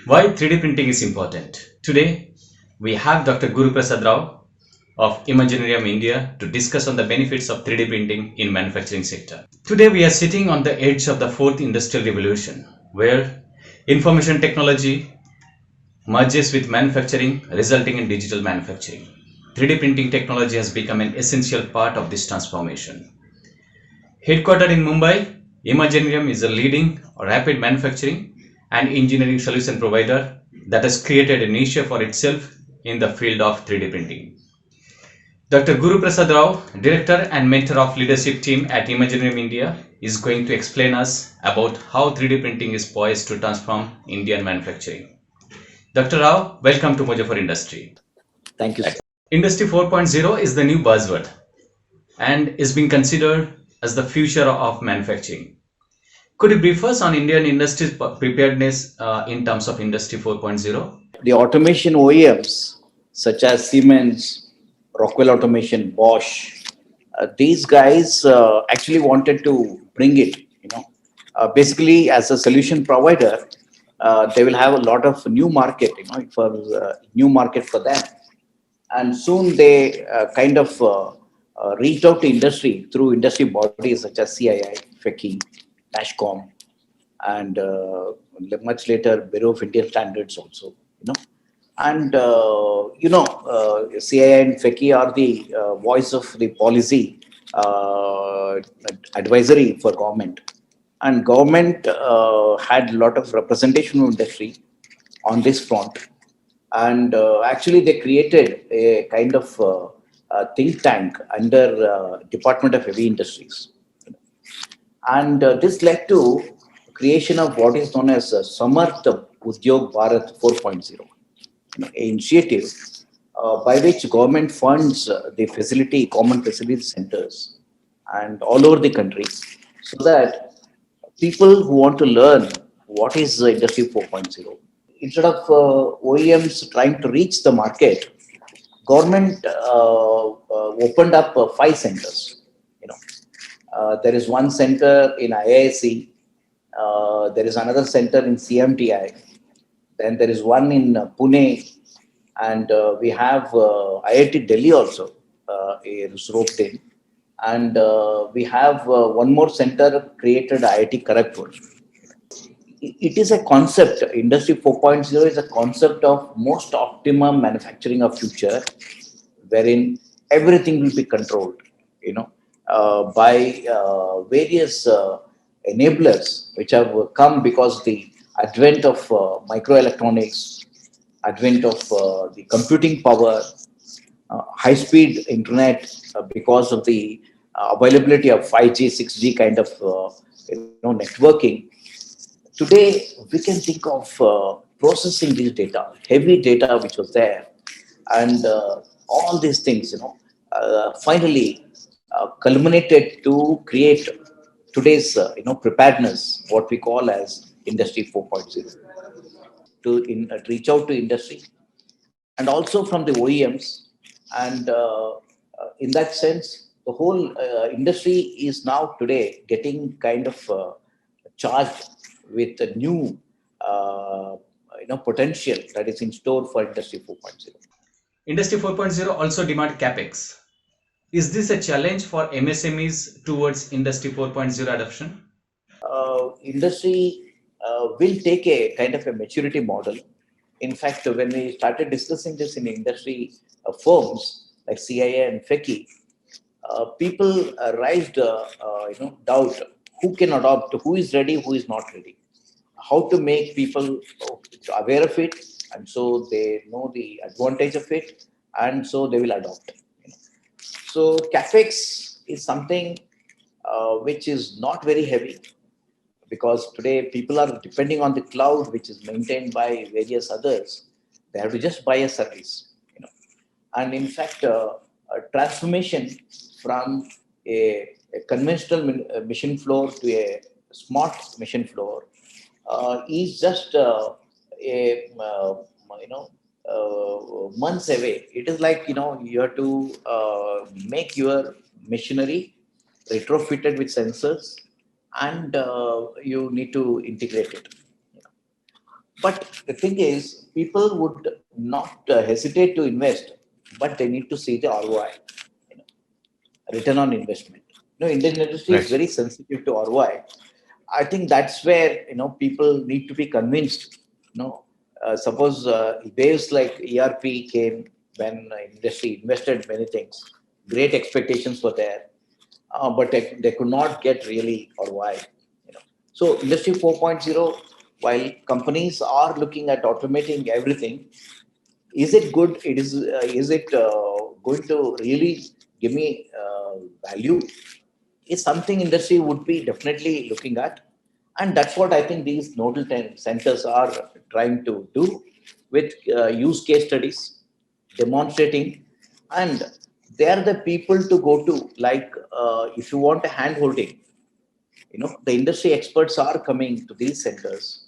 Why 3D printing is important. Today, we have Dr. Guru Prasad Rao of Imaginarium India to discuss on the benefits of 3D printing in manufacturing sector. Today, we are sitting on the edge of the fourth industrial revolution, where information technology merges with manufacturing, resulting in digital manufacturing. 3D printing technology has become an essential part of this transformation. Headquartered in Mumbai, Imaginarium is a leading rapid manufacturing and engineering solution provider that has created a niche for itself in the field of 3D printing. Dr. Guru Prasad Rao, Director and Mentor of Leadership Team at Imaginarium India, is going to explain us about how 3D printing is poised to transform Indian manufacturing. Dr. Rao, welcome to Mojo for Industry. Thank you, sir. Industry 4.0 is the new buzzword and is being considered as the future of manufacturing. Could you brief us on Indian industry's preparedness in terms of Industry 4.0? The automation OEMs such as Siemens, Rockwell Automation, Bosch, these guys actually wanted to bring it. Basically, as a solution provider, they will have a lot of new market. For new market for them, and soon they reached out to industry through industry bodies such as CII, FECI, NASSCOM, and much later Bureau of Indian Standards also. And CII and FECI are the voice of the policy advisory for government, and government had a lot of representation from industry on this front, and actually they created a kind of think tank under Department of Heavy Industries, and this led to creation of what is known as Samarth Udyog Bharat 4.0, initiative by which government funds the facility, common facility centers, and all over the country, so that people who want to learn what is Industry 4.0, instead of OEMs trying to reach the market, government opened up 5 centers. There is one center in IISc, there is another center in CMTI, then there is one in Pune, and we have IIT Delhi also is roped in, and we have one more center created, IIT Kharagpur. It is a concept. Industry 4.0 is a concept of most optimum manufacturing of future, wherein everything will be controlled, by various enablers which have come because the advent of microelectronics, advent of the computing power, high-speed internet, because of the availability of 5G, 6G kind of networking. Today, we can think of processing this data, heavy data which was there, and all these things, finally culminated to create today's, preparedness, what we call as Industry 4.0, to reach out to industry and also from the OEMs. And in that sense, the whole industry is now today getting kind of charged with a new potential that is in store for Industry 4.0. Industry 4.0 also demand capex. Is this a challenge for MSMEs towards Industry 4.0 adoption? Industry will take a kind of a maturity model. In fact, when we started discussing this in industry firms like CIA and FECI, people raised doubt who can adopt, who is ready, who is not ready, how to make people aware of it, and so they know the advantage of it, and so they will adopt. So capex is something which is not very heavy, because today people are depending on the cloud, which is maintained by various others. They have to just buy a service, and in fact, a transformation from a conventional machine floor to a smart machine floor is just months away. It is like, you have to make your machinery retrofitted with sensors, and you need to integrate it. But the thing is, people would not hesitate to invest, but they need to see the ROI, you know, return on investment. Indian industry is Right. very sensitive to ROI. I think that's where people need to be convinced. Suppose waves like ERP came when industry invested many things. Great expectations were there, but they could not get really ROI. You know, so Industry 4.0, while companies are looking at automating everything, is it good? Is it going to really give me value? Is something industry would be definitely looking at. And that's what I think these nodal centers are trying to do with use case studies, demonstrating, and they are the people to go to. Like if you want a hand holding, the industry experts are coming to these centers.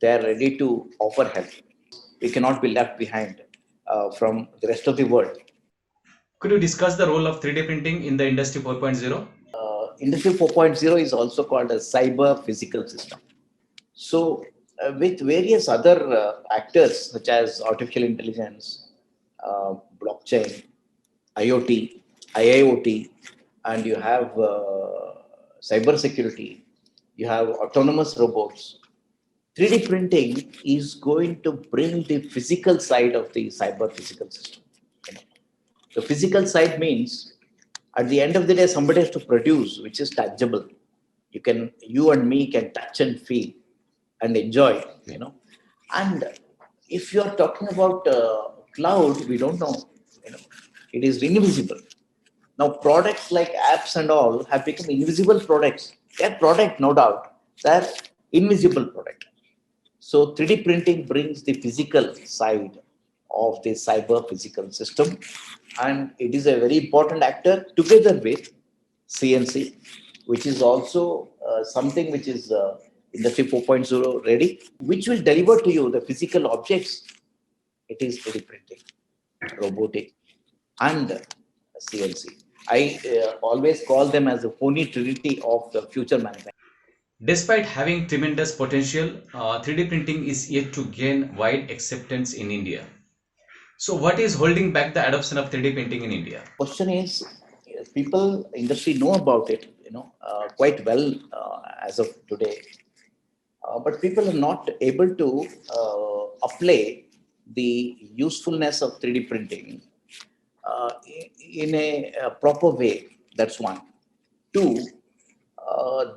They are ready to offer help. We cannot be left behind from the rest of the world. Could you discuss the role of 3D printing in the Industry 4.0? Industry 4.0 is also called a cyber physical system. So, with various other actors such as artificial intelligence, blockchain, IoT, IIoT, and you have cyber security, you have autonomous robots. 3D printing is going to bring the physical side of the cyber physical system. You know, the physical side means at the end of the day, somebody has to produce, which is tangible. You and me can touch and feel and enjoy, And if you are talking about cloud, we don't know, it is invisible. Now, products like apps and all have become invisible products. They're product, no doubt. They're invisible product. So 3D printing brings the physical side of the cyber physical system, and it is a very important actor together with CNC, which is also something which is Industry 4.0 ready, which will deliver to you the physical objects. It is 3D printing, robotic, and CNC. I always call them as the phony trinity of the future manufacturing. Despite having tremendous potential, 3D printing is yet to gain wide acceptance in India. So, what is holding back the adoption of 3D printing in India? Question is, people industry know about it, quite well as of today, but people are not able to apply the usefulness of 3D printing in a proper way. That's one. Two,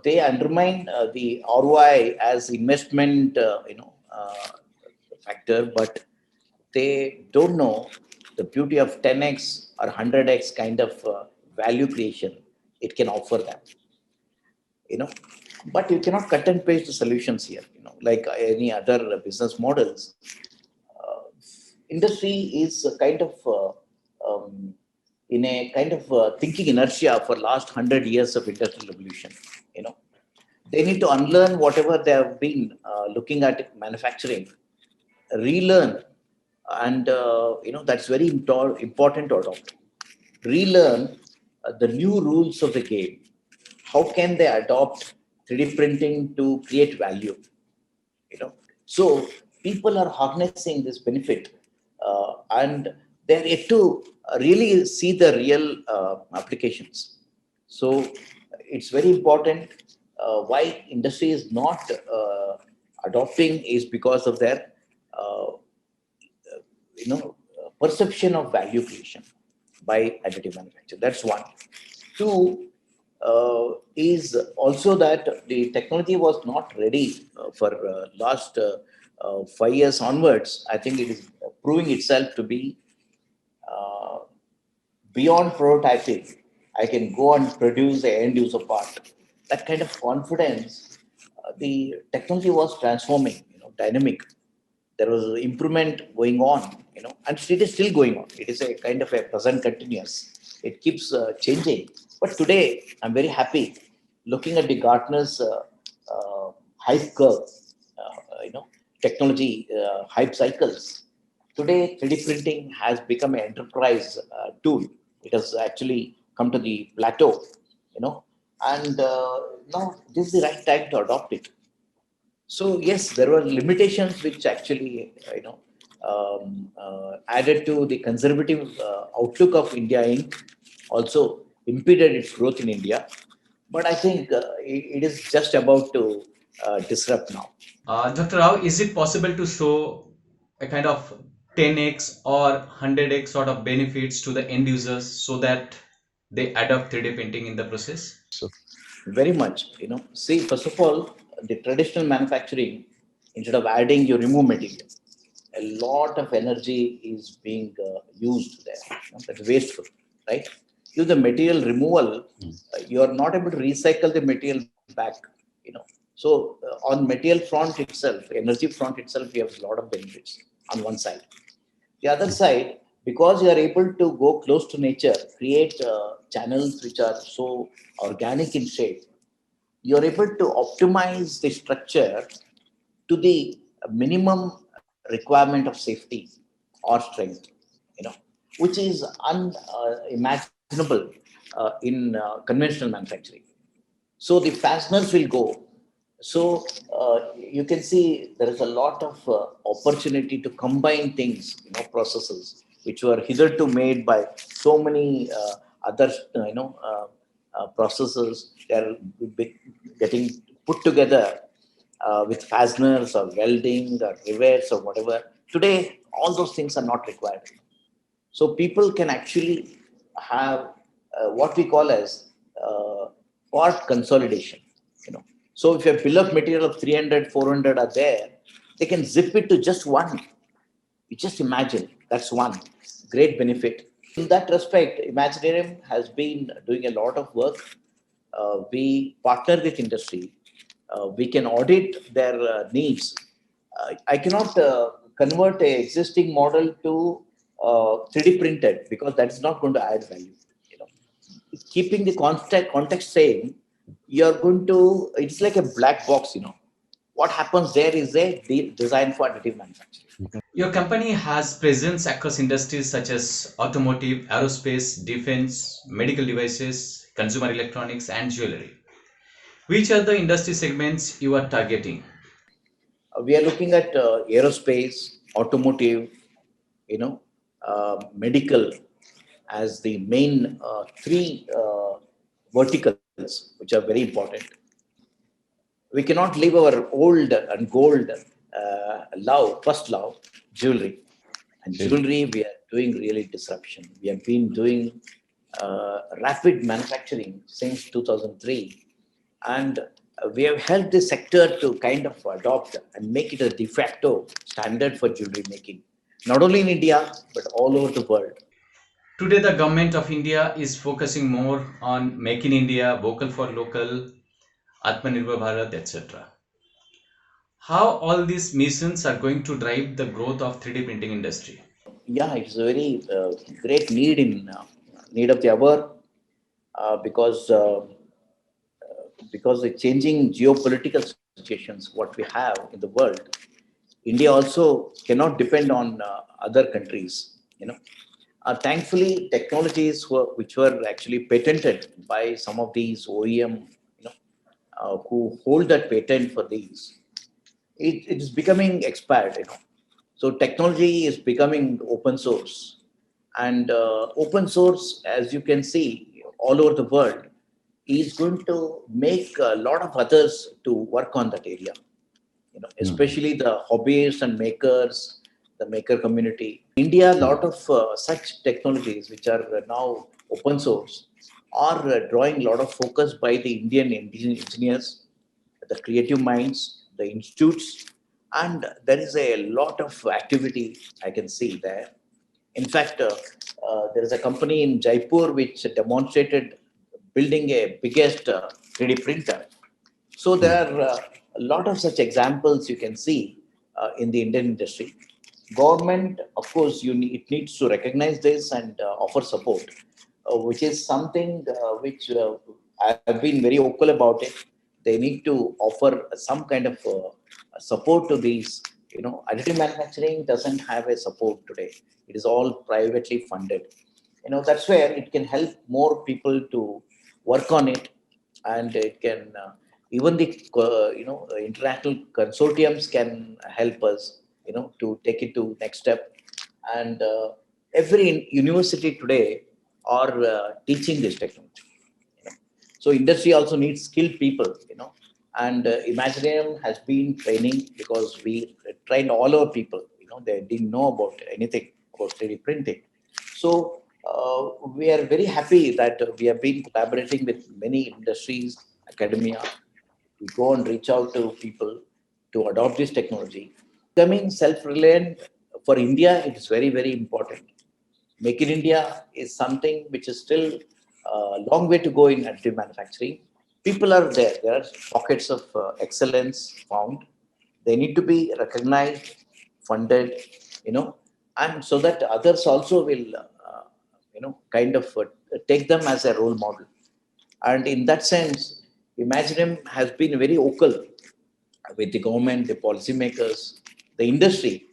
they undermine the ROI as investment, factor, but they don't know the beauty of 10x or 100x kind of value creation it can offer them, you know. But you cannot cut and paste the solutions here, like any other business models. Industry is a kind of in a kind of thinking inertia for last 100 years of industrial revolution. You know, they need to unlearn whatever they have been looking at manufacturing, relearn, and that's very important to adopt. Relearn the new rules of the game. How can they adopt 3D printing to create value? So people are harnessing this benefit, and they're yet to really see the real applications. So it's very important. Why industry is not adopting is because of their uh, perception of value creation by additive manufacture. That's one. Two, is also that the technology was not ready for last 5 years onwards. I think it is proving itself to be uh, beyond prototyping. I can go and produce the end user part. That kind of confidence, the technology was transforming, dynamic. There was improvement going on, and it is still going on. It is a kind of a present continuous. It keeps changing. But today, I'm very happy looking at the Gartner's hype curve, technology hype cycles. Today, 3D printing has become an enterprise tool. It has actually come to the plateau, and now this is the right time to adopt it. So yes, there were limitations which actually added to the conservative outlook of India Inc. Also impeded its growth in India. But I think it is just about to disrupt now. Dr. Rao, is it possible to show a kind of 10x or 100x sort of benefits to the end users so that they adopt 3D printing in the process? So very much, see, first of all, the traditional manufacturing, instead of adding, you remove material. A lot of energy is being used there. That's wasteful, right? If the material removal, you are not able to recycle the material back. You know, so on material front itself, energy front itself, we have a lot of benefits on one side. The other side, because you are able to go close to nature, create channels which are so organic in shape, you are able to optimize the structure to the minimum requirement of safety or strength, you know, which is unimaginable in conventional manufacturing. So the fasteners will go. So you can see there is a lot of opportunity to combine things, processes which were hitherto made by so many other, processes. They are getting put together with fasteners or welding or rivets or whatever. Today, all those things are not required. So people can actually have what we call as part consolidation. You know, so if a bill of material of 300, 400 are there, they can zip it to just one. You just imagine that's one great benefit. In that respect, Imaginarium has been doing a lot of work. We partner with industry. We can audit their needs. I cannot convert a existing model to 3D printed because that's not going to add value. You know, keeping the context same, you're going to. It's like a black box. What happens there is a design for additive manufacturing. Your company has presence across industries such as automotive, aerospace, defense, medical devices, consumer electronics, and jewelry. Which are the industry segments you are targeting? We are looking at aerospace, automotive, medical as the main three verticals, which are very important. We cannot leave our old and gold first love, jewelry. And jewelry, we are doing really disruption. We have been doing rapid manufacturing since 2003. And we have helped the sector to kind of adopt and make it a de facto standard for jewelry making, not only in India, but all over the world. Today, the government of India is focusing more on Make in India, Vocal for Local, Atmanirbhar Bharat, etc. How all these missions are going to drive the growth of 3D printing industry? Yeah, it's a very great need of the hour because the changing geopolitical situations what we have in the world, India also cannot depend on other countries. Thankfully, technologies which were actually patented by some of these OEM, who hold that patent for these, it is becoming expired. So technology is becoming open source, and open source, as you can see all over the world, is going to make a lot of others to work on that area. Especially the hobbyists and makers, the maker community. India, a lot of such technologies which are now open source are drawing a lot of focus by the Indian engineers, the creative minds, the institutes, and there is a lot of activity I can see there. In fact, there is a company in Jaipur which demonstrated building a biggest 3D printer. So there are a lot of such examples you can see in the Indian industry. Government, of course, it needs to recognize this and offer support, which is something which I've been very vocal about it. They need to offer some kind of support to these. Additive manufacturing doesn't have a support today. It is all privately funded. That's where it can help more people to work on it, and it can Even the international consortiums can help us, to take it to next step. And every university today are teaching this technology. So industry also needs skilled people, and Imaginarium has been training, because we trained all our people. They didn't know about anything about 3D printing. So we are very happy that we have been collaborating with many industries, academia. We go and reach out to people to adopt this technology. Becoming self-reliant for India, it is very, very important. Make in India is something which is still a long way to go in additive manufacturing. People are there. There are pockets of excellence found. They need to be recognized, funded, and so that others also will, kind of take them as a role model. And in that sense, Imaginum has been very vocal with the government, the policymakers, the industry.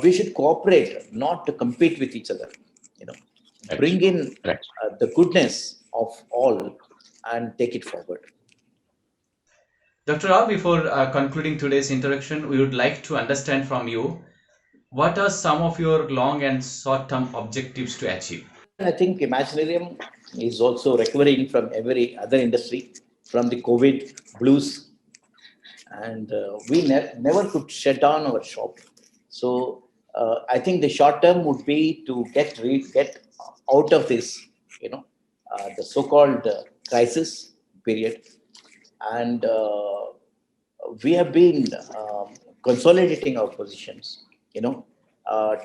We should cooperate, not to compete with each other. You know, Right. bring in Right. the goodness of all and take it forward. Dr. Rao, before concluding today's introduction, we would like to understand from you what are some of your long and short term objectives to achieve? I think Imaginarium is also recovering from every other industry, from the COVID blues, and we never could shut down our shop. So I think the short term would be to get out of this, the so-called crisis period, and we have been consolidating our positions.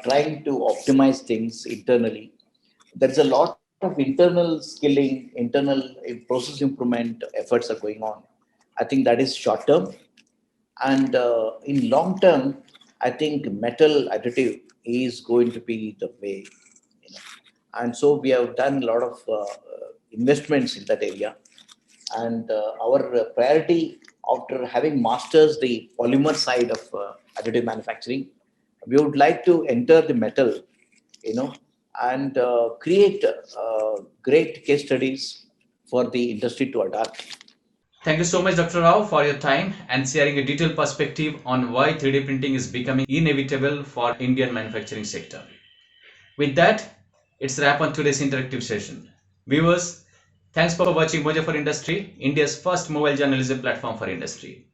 Trying to optimize things internally. There's a lot of internal skilling, internal process improvement efforts are going on. I think that is short term. And in long term, I think metal additive is going to be the way. You know. And so we have done a lot of investments in that area. And our priority, after having masters the polymer side of additive manufacturing, we would like to enter the metal, you know, and create great case studies for the industry to adapt. Thank you so much, Dr. Rao, for your time and sharing a detailed perspective on why 3D printing is becoming inevitable for Indian manufacturing sector. With that, it's a wrap on today's interactive session. Viewers, thanks for watching Mojo for Industry, India's first mobile journalism platform for industry.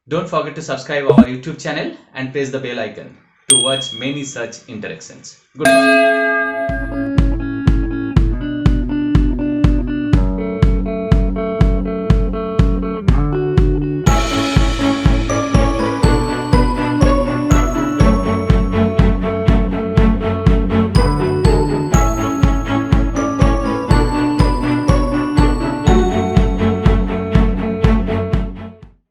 Don't forget to subscribe our YouTube channel and press the bell icon to watch many such interactions. Goodbye.